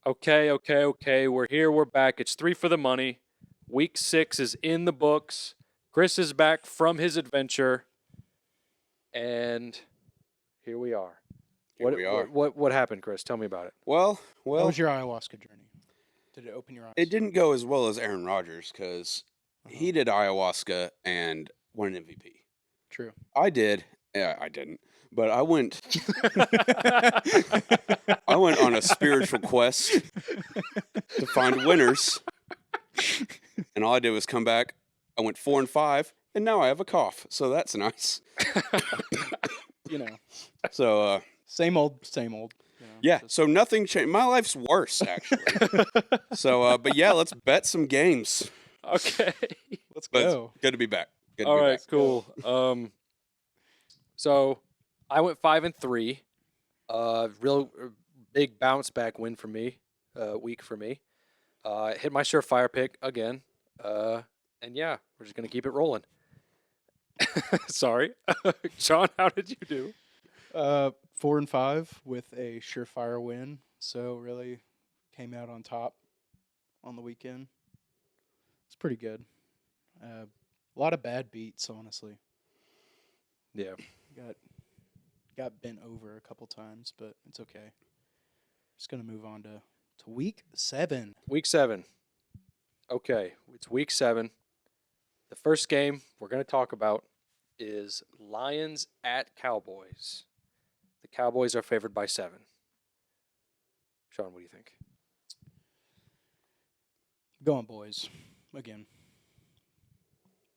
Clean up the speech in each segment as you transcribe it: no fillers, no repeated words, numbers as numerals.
Okay. We're here. We're back. It's 3 for the money. Week 6 is in the books. Chris is back from his adventure. And here we are. Here we are. What happened, Chris? Tell me about it. Well, How was your ayahuasca journey? Did it open your eyes? it didn't go as well as Aaron Rodgers because he did ayahuasca and won an MVP. True. I did. Yeah, I didn't. But I went I went on a spiritual quest to find winners. And all I did was come back. I went 4 and 5, and now I have a cough. So that's nice. You know, So same old. You know, yeah, just- so nothing changed. My life's worse actually. So but yeah, let's bet some games. Okay. let's But go. good to be back. Good to All be right, back. cool. So I went 5 and 3. Real big bounce back win for me. Week for me. Hit my Surefire pick again. And yeah, we're just gonna keep it rolling. Sorry, Sean. How did you do? 4 and 5 with a surefire win. So really came out on top on the weekend. It's pretty good. A lot of bad beats, honestly. Yeah. Got bent over a couple times, but it's okay. Just gonna move on to week 7. Week 7. Okay, it's week 7. The first game we're going to talk about is Lions at Cowboys. The Cowboys are favored by 7. Sean, what do you think? Going boys again.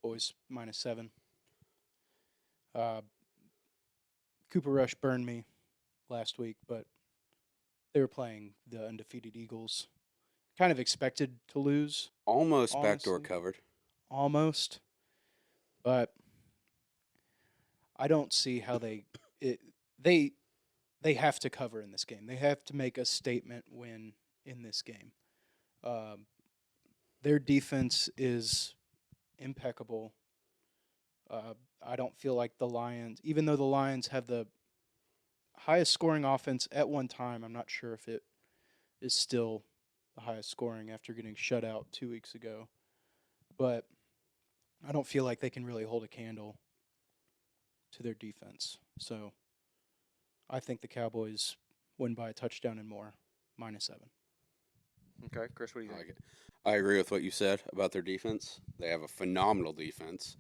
Boys -7. Cooper Rush burned me last week, but they were playing the undefeated Eagles. Kind of expected to lose, Almost backdoor Honestly. covered. almost, but I don't see how they have to cover in this game. They have to make a statement win in this game. Their defense is impeccable. I don't feel like the Lions, even though the Lions have the highest scoring offense at one time, I'm not sure if it is still the highest scoring after getting shut out 2 weeks ago. But I don't feel like they can really hold a candle to their defense. So I think the Cowboys win by a touchdown and more, -7. Okay, Chris, what do you I think? like it. I agree with what you said about their defense. They have a phenomenal defense.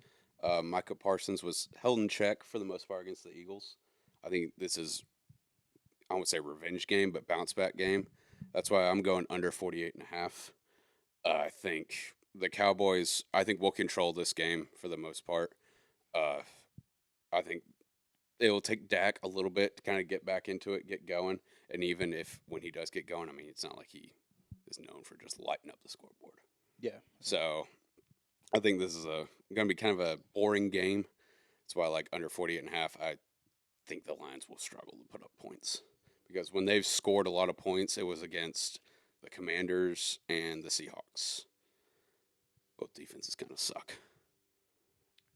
Micah Parsons was held in check for the most part against the Eagles. I think this is, I won't say revenge game, but bounce back game. That's why I'm going under 48.5. I think the Cowboys, I think will control this game for the most part. I think it will take Dak a little bit to kind of get back into it, get going. And even if when he does get going, I mean, it's not like he is known for just lighting up the scoreboard. Yeah. So I think this is going to be kind of a boring game. That's why I like under 48.5. I think the Lions will struggle to put up points because when they've scored a lot of points, it was against the Commanders and the Seahawks. Both defenses kind of suck.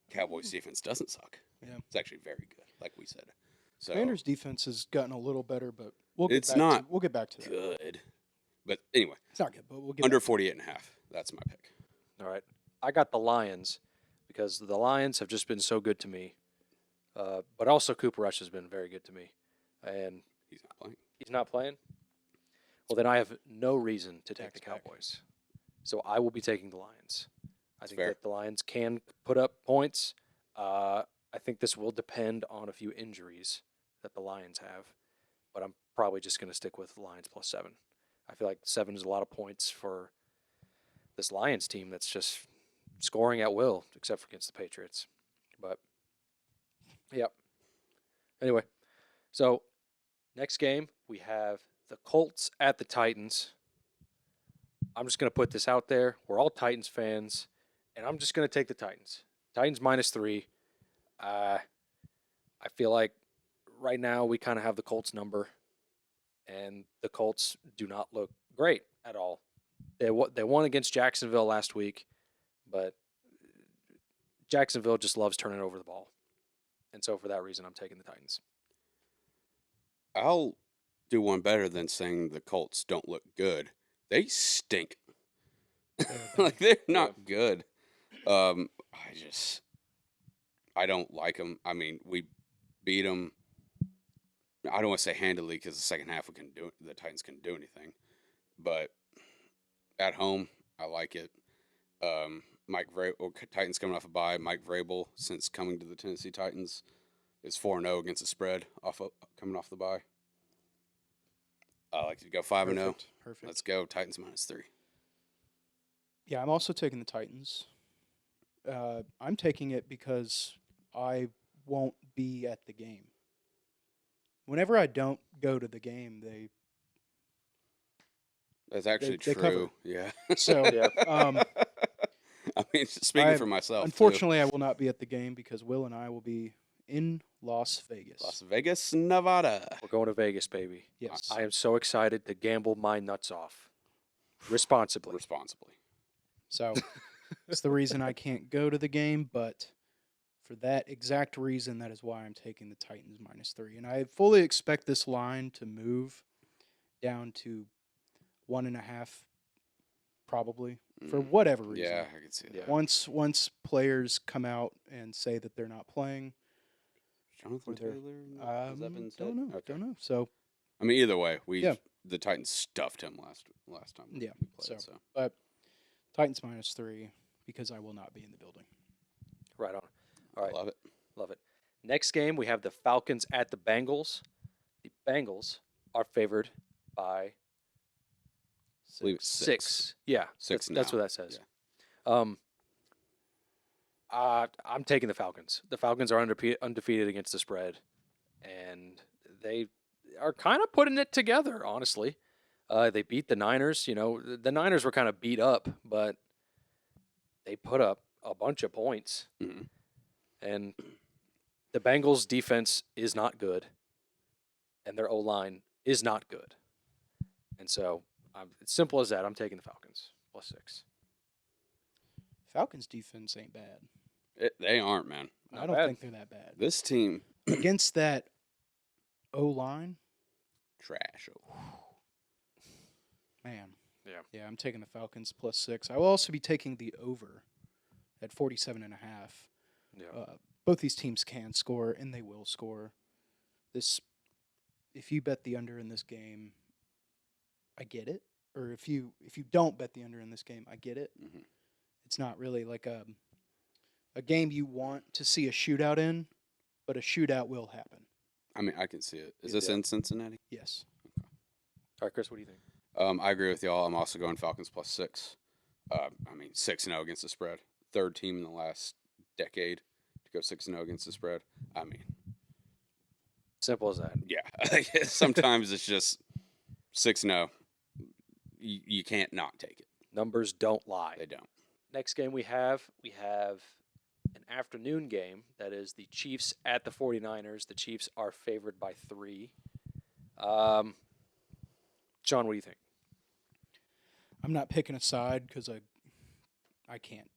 Cowboys defense doesn't suck. Yeah. It's actually very good, like we said. So Commanders' defense has gotten a little better, but we'll get back to that. good. But anyway, It's not good, but we'll get under back 48.5. That's my pick. All right. I got the Lions because the Lions have just been so good to me. But also Cooper Rush has been very good to me. And He's not playing. he's not playing? Well, then I have no reason to take the Dak's back. Cowboys. So I will be taking the Lions. I think fair. that the Lions can put up points. I think this will depend on a few injuries that the Lions have. But I'm probably just going to stick with the Lions +7. I feel like 7 is a lot of points for this Lions team that's just scoring at will, except for against the Patriots. But, yep. Anyway, so next game, we have the Colts at the Titans. I'm just going to put this out there. We're all Titans fans, and I'm just going to take the Titans. Titans -3. I feel like right now we kind of have the Colts number, and the Colts do not look great at all. They won against Jacksonville last week, but Jacksonville just loves turning over the ball. And so for that reason, I'm taking the Titans. I'll do one better than saying the Colts don't look good. They stink. Like, they're not good. I don't like them. I mean, we beat them. I don't want to say handily because the second half the Titans couldn't do anything. But at home, I like it. Titans coming off a bye. Mike Vrabel, since coming to the Tennessee Titans, is 4-0 against the spread coming off the bye. I like to go 5-0. Perfect. Let's go Titans -3. Yeah, I'm also taking the Titans. I'm taking it because I won't be at the game. Whenever I don't go to the game, That's actually they true. cover. Yeah. So, I mean, speaking for myself. Unfortunately, I will not be at the game because Will and I will be in Las Vegas. Las Vegas, Nevada. We're going to Vegas, baby. Yes. I am so excited to gamble my nuts off responsibly. So it's the reason I can't go to the game, but for that exact reason, that is why I'm taking the Titans -3. And I fully expect this line to move down to 1.5, probably, for whatever reason. Yeah, I can see that. Once players come out and say that they're not playing. Jonathan Taylor? Has that been said? Don't know. Okay. Don't know. So, I mean, either way, the Titans stuffed him last time we played. So. But Titans -3 because I will not be in the building. Right on. All right. Love it. Love it. Next game, we have the Falcons at the Bengals. The Bengals are favored by I believe it's 6. Yeah, 6 that's now. what that says. Yeah. I'm taking the Falcons. The Falcons are undefeated against the spread, and they are kind of putting it together, honestly. They beat the Niners. You know, the Niners were kind of beat up, but they put up a bunch of points. Mm-hmm. And the Bengals' defense is not good, and their O-line is not good. And so, it's simple as that. I'm taking the Falcons +6. Falcons' defense ain't bad. They aren't, man. I don't think they're that bad. This team Against that O-line, trash. man. Yeah. Yeah, I'm taking the Falcons +6. I will also be taking the over at 47.5. Yeah. Both these teams can score, and they will score. If you bet the under in this game, I get it. Or if you don't bet the under in this game, I get it. Mm-hmm. It's not really like a game you want to see a shootout in, but a shootout will happen. I mean, I can see it. Is this in Cincinnati? Yes. Okay. All right, Chris, what do you think? I agree with y'all. I'm also going Falcons +6. I mean, 6-0 against the spread. Third team in the last decade to go 6-0 against the spread. I mean, Simple as that. yeah. Sometimes it's just 6-0. You can't not take it. Numbers don't lie. They don't. Next game we have an afternoon game. That is the Chiefs at the 49ers. The Chiefs are favored by 3. John, what do you think? I'm not picking a side because I can't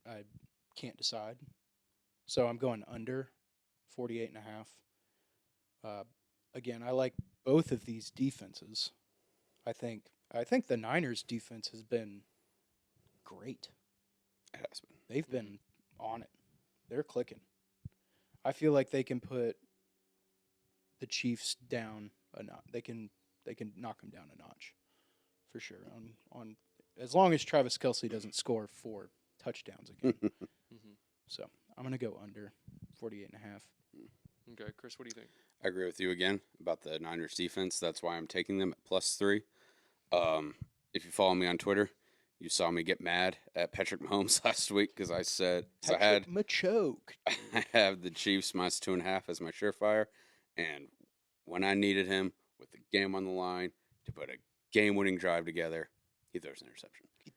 decide. So I'm going under 48.5. Again, I like both of these defenses. I think the Niners defense has been great. It has been. They've been on it. They're clicking. I feel like they can put the Chiefs down a notch. They can knock them down a notch for sure. On as long as Travis Kelce doesn't score 4 touchdowns again. So I'm gonna go under 48.5. Okay, Chris, what do you think? I agree with you again about the Niners defense. That's why I'm taking them at +3. If you follow me on Twitter, you saw me get mad at Patrick Mahomes last week because I said I have the Chiefs -2.5 as my surefire, and when I needed him with the game on the line to put a game-winning drive together, he throws an interception. He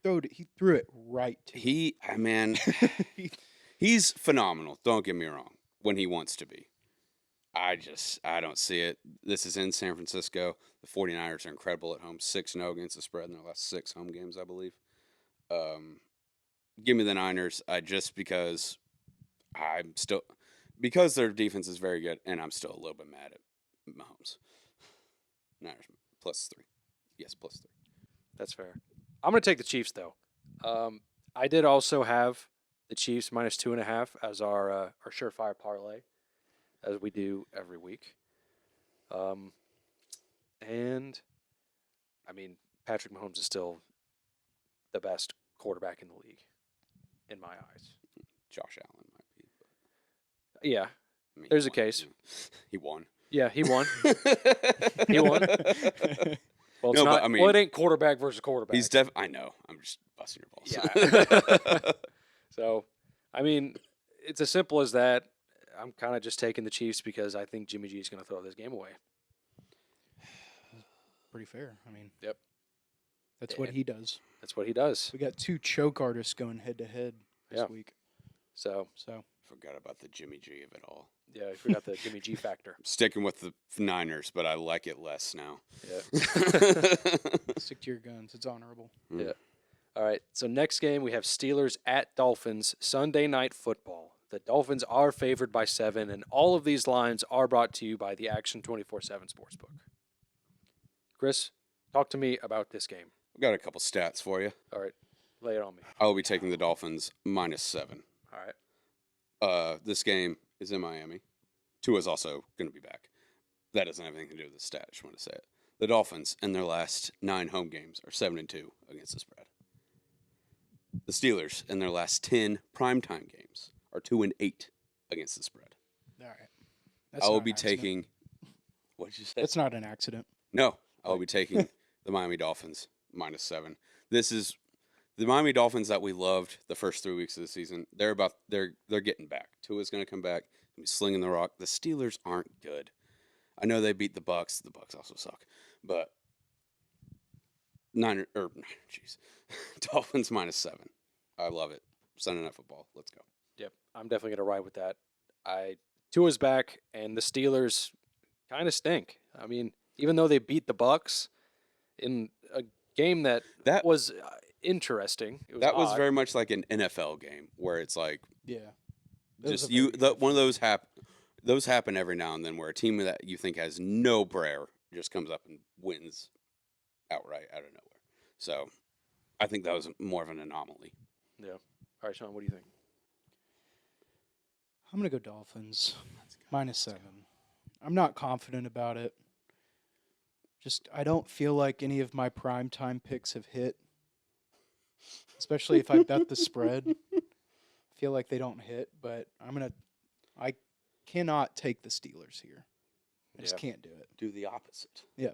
threw it right to him. He's phenomenal. Don't get me wrong. When he wants to be. I don't see it. This is in San Francisco. The 49ers are incredible at home. 6-0 against the spread in their last 6 home games, I believe. Give me the Niners just because because their defense is very good, and I'm still a little bit mad at Mahomes. Niners +3. Yes, +3. That's fair. I'm going to take the Chiefs, though. I did also have the Chiefs -2.5 as our surefire parlay, as we do every week. And, I mean, Patrick Mahomes is still the best quarterback in the league, in my eyes. Josh Allen might be. But, Yeah, I mean, there's he a case. won. He won. Yeah, he won. He won. Well, it's No, not. but, I mean, well, it ain't quarterback versus quarterback. He's I know. I'm just busting your balls. Yeah. So, I mean, it's as simple as that. I'm kind of just taking the Chiefs because I think Jimmy G is going to throw this game away. Pretty fair. I mean, Yep. that's what he does. That's what he does. We got 2 choke artists going head to head this week. So, Forgot about the Jimmy G of it all. yeah, I forgot the Jimmy G factor. I'm sticking with the Niners, but I like it less now. Yeah. Stick to your guns. It's honorable. Yeah. All right. So next game we have Steelers at Dolphins, Sunday Night Football. The Dolphins are favored by 7, and all of these lines are brought to you by the Action 24/7 Sportsbook. Chris, talk to me about this game. I've got a couple stats for you. All right. Lay it on me. I will be taking the Dolphins -7. All right. This game is in Miami. Tua's also going to be back. That doesn't have anything to do with the stat. I just want to say it. The Dolphins, in their last 9 home games, are 7-2 against the spread. The Steelers, in their last 10 primetime games, are 2-8 against the spread. All right. I will be taking. What did you say? That's not an accident. No, I will be taking the Miami Dolphins -7. This is the Miami Dolphins that we loved the first 3 weeks of the season. They're getting back. Tua's going to come back. He's slinging the rock. The Steelers aren't good. I know they beat the Bucs. The Bucs also suck, but Dolphins -7. I love it. Sunday Night Football. Let's go. Yep. I'm definitely going to ride with that. Tua's back, and the Steelers kind of stink. I mean, even though they beat the Bucs in a game that was interesting. It was that was odd. very much like an NFL game where it's like Yeah. just one of those those happen every now and then where a team that you think has no prayer just comes up and wins outright out of nowhere. So I think that was more of an anomaly. Yeah. All right, Sean, what do you think? I'm going to go Dolphins -7. I'm not confident about it. Just, I don't feel like any of my primetime picks have hit, especially if I bet the spread. I feel like they don't hit, but I cannot take the Steelers here. I just can't do it. Do the opposite. Yeah.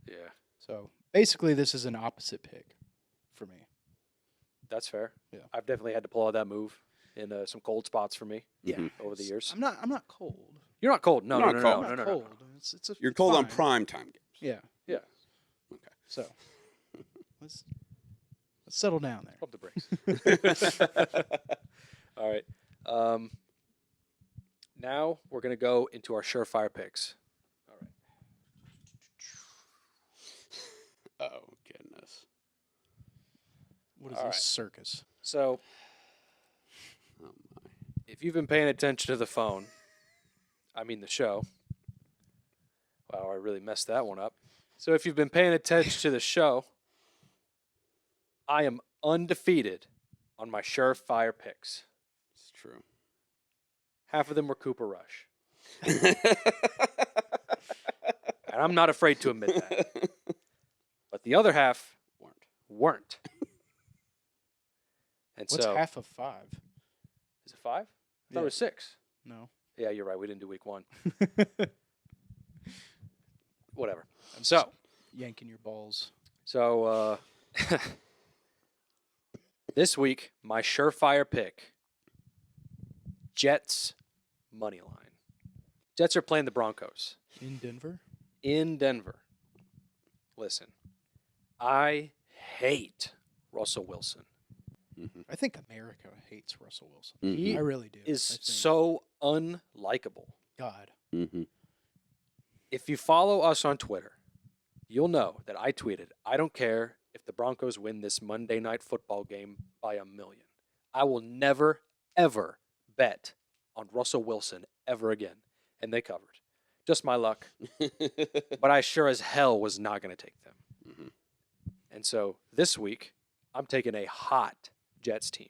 Yeah. So basically, this is an opposite pick for me. That's fair. Yeah. I've definitely had to pull out that move in some cold spots for me over the years. I'm not cold. You're not cold. No. You're not cold. I'm not cold. It's You're cold on fine. prime time games. Yeah. Yeah. Okay. So let's settle down there. Pump the brakes. All right. Now we're going to go into our surefire picks. All right. Oh, goodness. What is All this right. circus? So Oh, my. if you've been paying attention to the phone, I mean the show. Wow, I really messed that one up. So if you've been paying attention to the show, I am undefeated on my surefire picks. It's true. Half of them were Cooper Rush. And I'm not afraid to admit that. But the other half weren't. And What's so, half of 5? is it 5? I thought Yeah. it was 6. No. Yeah, you're right. We didn't do week 1. I'm Whatever. just So, yanking your balls. this week, my surefire pick, Jets money line. Jets are playing the Broncos In Denver? in Denver. Listen, I hate Russell Wilson. I think America hates Russell Wilson. He I really do. is I think. so unlikable. God. Mm-hmm. If you follow us on Twitter, you'll know that I tweeted, I don't care if the Broncos win this Monday Night Football game by 1,000,000. I will never, ever bet on Russell Wilson ever again. And they covered. Just my luck. But I sure as hell was not going to take them. Mhm. And so this week, I'm taking a hot Jets team.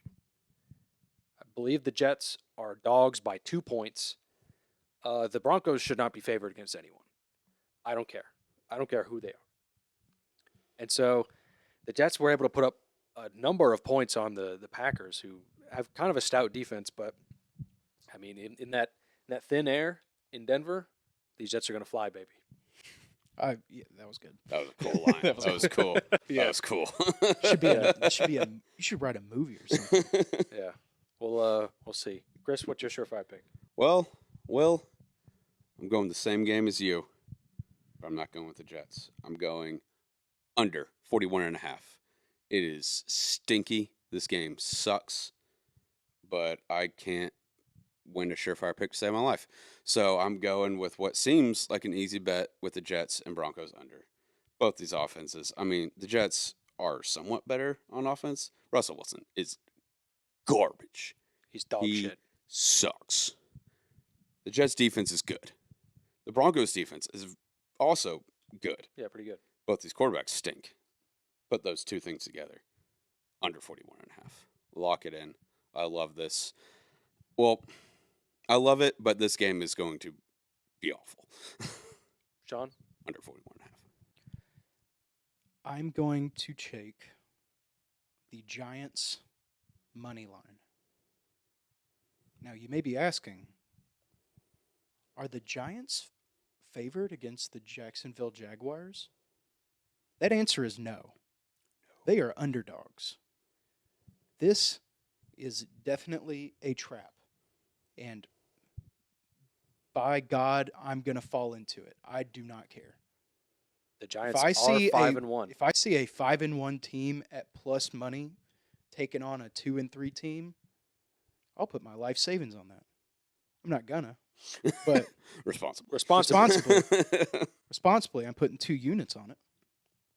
I believe the Jets are dogs by 2 points. The Broncos should not be favored against anyone. I don't care. I don't care who they are. And so the Jets were able to put up a number of points on the Packers, who have kind of a stout defense. But, I mean, in that thin air in Denver, these Jets are going to fly, baby. Yeah, that was good. That was a cool line. That That was cool. Yeah. That was cool. You should write a movie or something. Yeah. We'll see. Chris, what's your surefire pick? Well, I'm going the same game as you, but I'm not going with the Jets. I'm going under 41.5. It is stinky. This game sucks, but I can't win a surefire pick to save my life. So I'm going with what seems like an easy bet with the Jets and Broncos under. Both these offenses. I mean, the Jets are somewhat better on offense. Russell Wilson is garbage. He's dog He shit. sucks. The Jets defense is good. The Broncos defense is also good. Yeah, pretty good. Both these quarterbacks stink. Put those two things together. Under 41.5. Lock it in. I love this. Well, I love it, but this game is going to be awful. Sean? Under 41.5. I'm going to take the Giants money line. Now, you may be asking, are the Giants favored against the Jacksonville Jaguars? That answer is no. They are underdogs. This is definitely a trap. And by God, I'm going to fall into it. I do not care. The Giants If I see are 5-1. If I see a 5-1 team at plus money taking on a 2-3 team, I'll put my life savings on that. I'm not gonna, but Responsible. responsibly, I'm putting 2 units on it.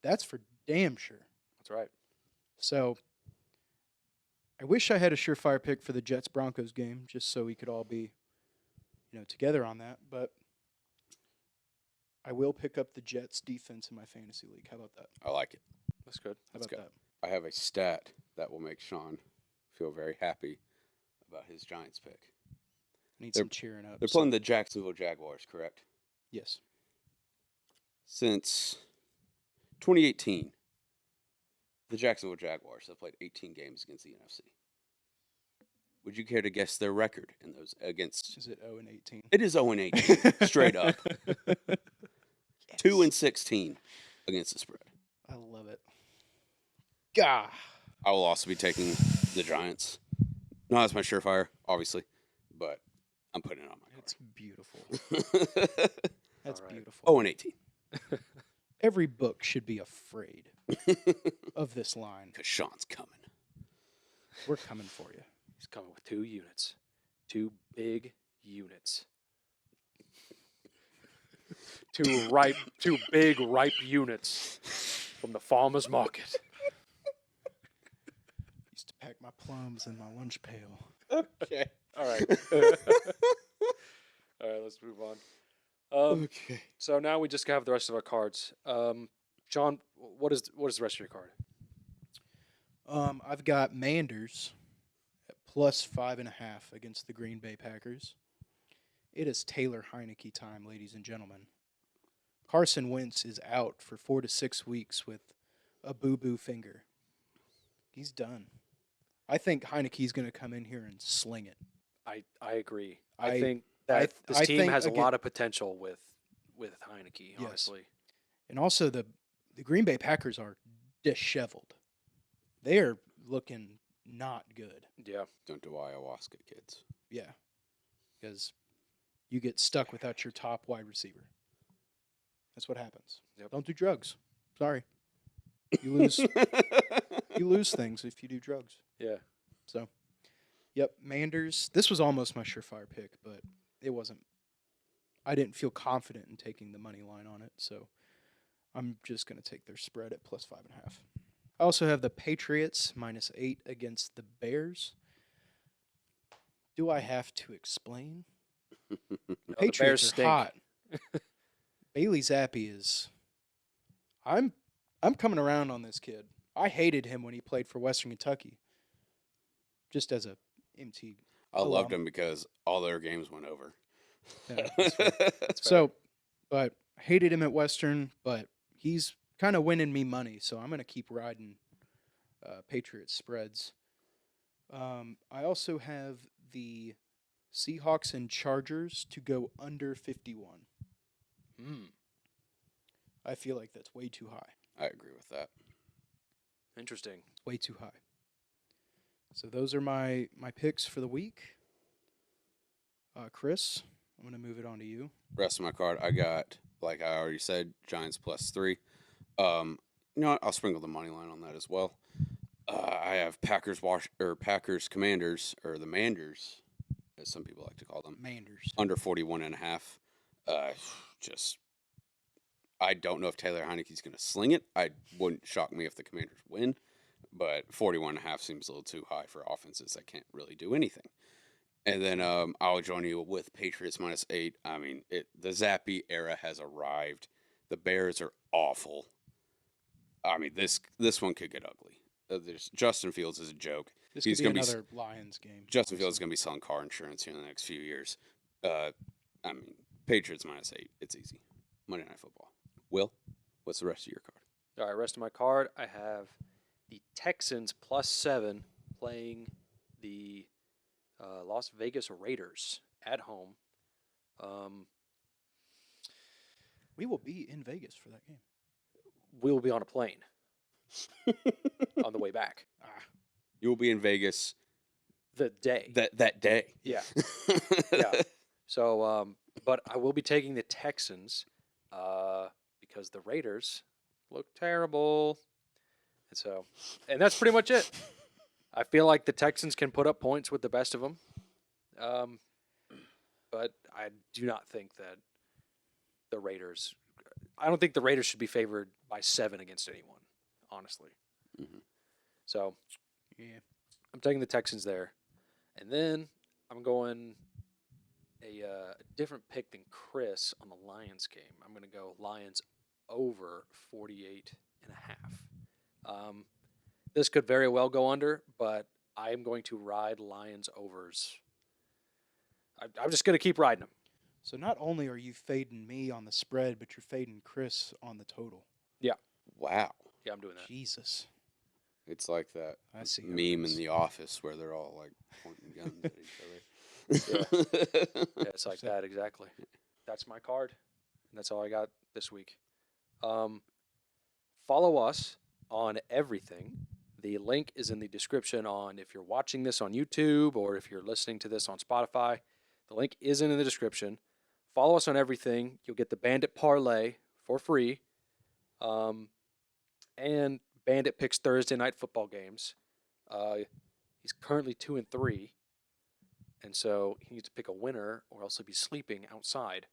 That's for damn sure. That's right. So I wish I had a surefire pick for the Jets Broncos game, just so we could all be, together on that. But I will pick up the Jets defense in my fantasy league. How about that? I like it. That's good. How Let's about go. that? I have a stat that will make Sean feel very happy about his Giants pick. I need They're- some cheering up. They're playing the Jacksonville Jaguars, correct? Yes. Since 2018, the Jacksonville Jaguars have played 18 games against the NFC. Would you care to guess their record in those against? Is it 0-18? It is 0-18, straight up. 2-16 against the spread. I love it. Gah. I will also be taking the Giants. No, that's my surefire, obviously, but I'm putting it on my It's beautiful. card. That's All right. beautiful. 0-18. Every book should be afraid of this line. Because Sean's coming. We're coming for you. He's coming with 2 units. 2 big units. 2 big ripe units from the farmer's market. Used to pack my plums in my lunch pail. Okay. All right. All right, let's move on. Okay. So now we just have the rest of our cards. John, what is the rest of your card? I've got Manders at plus 5.5 against the Green Bay Packers. It is Taylor Heineke time, ladies and gentlemen. Carson Wentz is out for 4 to 6 weeks with a boo-boo finger. He's done. I think Heineke's going to come in here and sling it. I agree. I I- think that this I team think has a again- lot of potential with Heineke, Yes. honestly. And also the Green Bay Packers are disheveled. They are looking not good. Yeah. Don't do ayahuasca, kids. Yeah. Because you get stuck without your top wide receiver. That's what happens. Yep. Don't do drugs. Sorry. You lose you lose things if you do drugs. Yeah. So, yep, Manders. This was almost my surefire pick, but it wasn't. I didn't feel confident in taking the money line on it, so I'm just going to take their spread at plus 5.5. I also have the Patriots -8 against the Bears. Do I have to explain? The the Bears Patriots are stink. hot. Bailey Zappi is. I'm coming around on this kid. I hated him when he played for Western Kentucky. Just as a MT. I loved alum. him because all their games went over. Yeah, That's fair. So, but hated him at Western, but he's kind of winning me money, so I'm gonna keep riding Patriots spreads. I also have the Seahawks and Chargers to go under 51. Mm, I feel like that's way too high. I agree with that. interesting. Way too high. So those are my picks for the week. Chris, I'm gonna move it on to you. Rest of my card, I got, like I already said, Giants +3. You know what? I'll sprinkle the money line on that as well. I have Packers Commanders, or the Manders, as some people like to call them, Manders. under 41.5. Just, I don't know if Taylor Heineke's going to sling it. I wouldn't shock me if the Commanders win, but 41.5 seems a little too high for offenses that can't really do anything. And then I'll join you with Patriots -8. I mean, the Zappy era has arrived. The Bears are awful. I mean, this one could get ugly. Justin Fields is a joke. This He's could be gonna another Lions game. Justin Fields is going to be selling car insurance here in the next few years. I mean, Patriots -8. It's easy. Monday Night Football. Will, what's the rest of your card? All right, rest of my card, I have the Texans +7 playing the Las Vegas Raiders at home. We will be in Vegas for that game. We'll be on a plane on the way back. You will be in Vegas The day. that day. Yeah. Yeah. So, but I will be taking the Texans because the Raiders look terrible. And that's pretty much it. I feel like the Texans can put up points with the best of them. But I do not think that the Raiders, I don't think the Raiders should be favored by 7 against anyone, honestly. Mhm. So Yeah. I'm taking the Texans there. And then I'm going a different pick than Chris on the Lions game. I'm going to go Lions over 48.5. This could very well go under, but I am going to ride Lions overs. I'm just going to keep riding them. So not only are you fading me on the spread, but you're fading Chris on the total. Wow. Yeah, I'm doing that. Jesus. It's like that I see how it meme is. in The Office where they're all like pointing guns at each other. Yeah, it's like that, exactly. That's my card, and that's all I got this week. Follow us on everything. The link is in the description on if you're watching this on YouTube or if you're listening to this on Spotify. The link is in the description. Follow us on everything. You'll get the Bandit Parlay for free. And Bandit picks Thursday night football games. He's currently 2-3. And so he needs to pick a winner or else he'll be sleeping outside.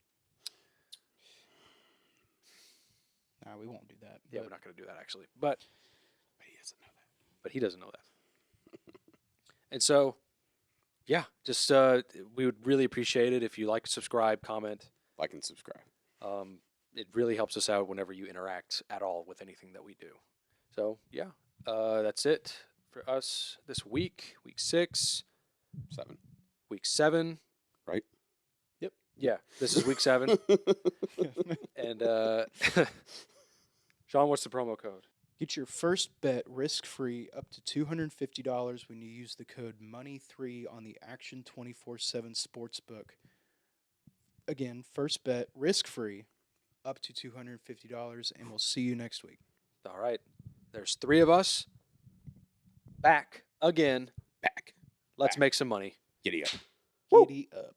Nah, we won't do that. Yeah, but we're not going to do that actually. But He doesn't know that. he doesn't know that. And so, yeah, just we would really appreciate it if you like, subscribe, comment. Like and subscribe. It really helps us out whenever you interact at all with anything that we do. So, yeah, that's it for us this week, week 6, 7. week 7. Right? Yep. Yeah, this is week 7. And, Sean, what's the promo code? Get your first bet risk-free up to $250 when you use the code MONEY3 on the Action 24/7 Sportsbook. Again, first bet risk-free up to $250, and we'll see you next week. All right. There's 3 of us back again. Back. Let's Back. make some money. Giddy up. Giddy up.